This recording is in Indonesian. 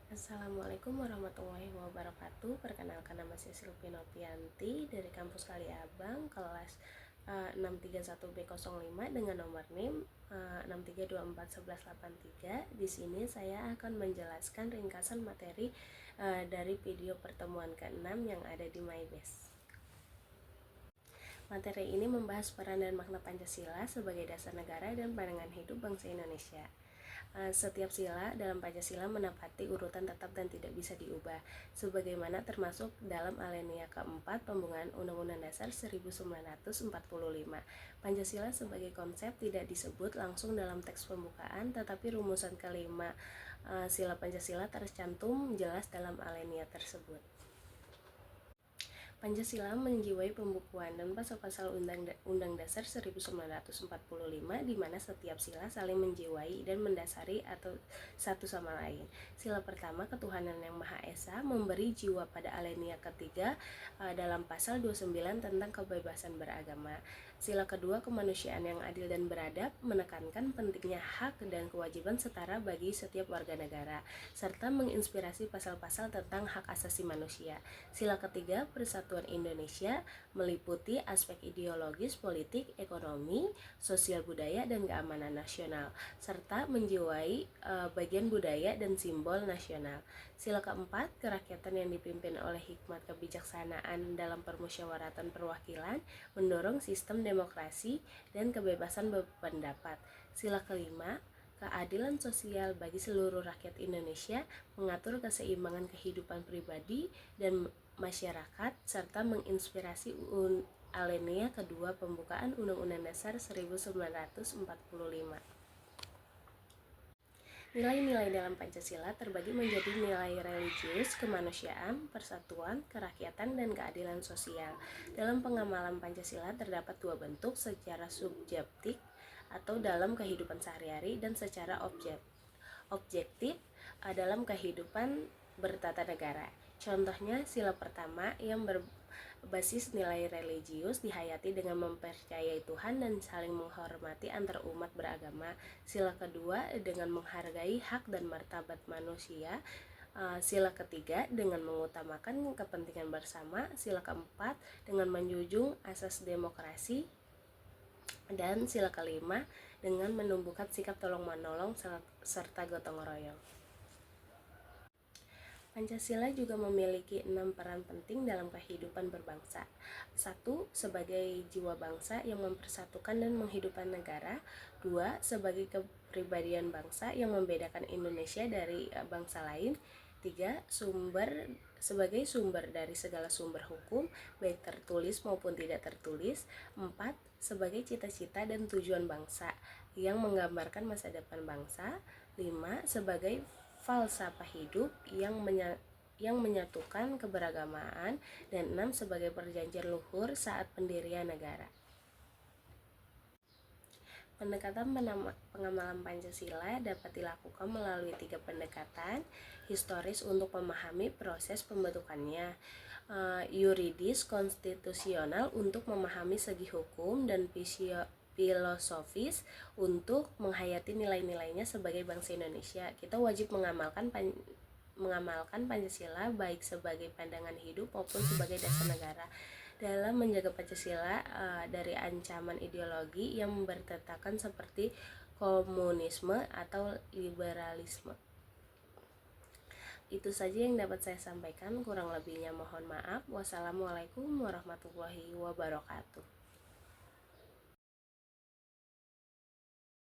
Assalamualaikum warahmatullahi wabarakatuh. Perkenalkan, nama saya Silvi Novianti dari kampus Kaliabang, kelas 631B05 dengan nomor NIM 632411183. Di sini saya akan menjelaskan ringkasan materi dari video pertemuan ke-6 yang ada di MyBase. Materi ini membahas peran dan makna Pancasila sebagai dasar negara dan pandangan hidup bangsa Indonesia. Setiap sila dalam Pancasila menempati urutan tetap dan tidak bisa diubah, sebagaimana termasuk dalam alinea keempat pembukaan Undang-Undang Dasar 1945. Pancasila sebagai konsep tidak disebut langsung dalam teks pembukaan, tetapi rumusan kelima sila Pancasila tercantum jelas dalam alinea tersebut. Pancasila menjiwai pembukuan dan pasal-pasal Undang Dasar 1945 di mana setiap sila saling menjiwai dan mendasari atau satu sama lain. Sila pertama, ketuhanan yang Maha Esa, memberi jiwa pada alinea ketiga dalam pasal 29 tentang kebebasan beragama. Sila kedua, kemanusiaan yang adil dan beradab, menekankan pentingnya hak dan kewajiban setara bagi setiap warga negara, serta menginspirasi pasal-pasal tentang hak asasi manusia. Sila ketiga, Persatuan Indonesia, meliputi aspek ideologis, politik, ekonomi, sosial budaya, dan keamanan nasional, serta menjiwai bagian budaya dan simbol nasional. Sila keempat, kerakyatan yang dipimpin oleh hikmat kebijaksanaan dalam permusyawaratan perwakilan, mendorong sistem demokrasi dan kebebasan berpendapat. Sila kelima, keadilan sosial bagi seluruh rakyat Indonesia, mengatur keseimbangan kehidupan pribadi dan masyarakat, serta menginspirasi alinea kedua pembukaan Undang-Undang Dasar 1945. Nilai-nilai dalam Pancasila terbagi menjadi nilai religius, kemanusiaan, persatuan, kerakyatan, dan keadilan sosial. Dalam pengamalan Pancasila terdapat dua bentuk, secara subjektif atau dalam kehidupan sehari-hari, dan secara objektif dalam kehidupan bertata negara. Contohnya, sila pertama yang berbasis nilai religius dihayati dengan mempercayai Tuhan dan saling menghormati antar umat beragama. Sila kedua dengan menghargai hak dan martabat manusia. Sila ketiga dengan mengutamakan kepentingan bersama. Sila keempat dengan menjunjung asas demokrasi. Dan sila kelima dengan menumbuhkan sikap tolong-menolong serta gotong royong. Pancasila juga memiliki 6 peran penting dalam kehidupan berbangsa. 1. Sebagai jiwa bangsa yang mempersatukan dan menghidupkan negara. 2. Sebagai kepribadian bangsa yang membedakan Indonesia dari bangsa lain. 3. Sebagai sumber dari segala sumber hukum, baik tertulis maupun tidak tertulis. 4. Sebagai cita-cita dan tujuan bangsa yang menggambarkan masa depan bangsa. 5. Sebagai falsafah hidup yang menyatukan keberagamaan. Dan 6. Sebagai perjanjian luhur saat pendirian negara. Pendekatan pengamalan Pancasila dapat dilakukan melalui 3 pendekatan: historis untuk memahami proses pembentukannya, yuridis konstitusional untuk memahami segi hukum, dan filosofis untuk menghayati nilai-nilainya sebagai bangsa Indonesia. Kita wajib mengamalkan Pancasila baik sebagai pandangan hidup maupun sebagai dasar negara dalam menjaga Pancasila dari ancaman ideologi yang bertentangan seperti komunisme atau liberalisme. Itu saja yang dapat saya sampaikan, kurang lebihnya mohon maaf. Wassalamualaikum warahmatullahi wabarakatuh.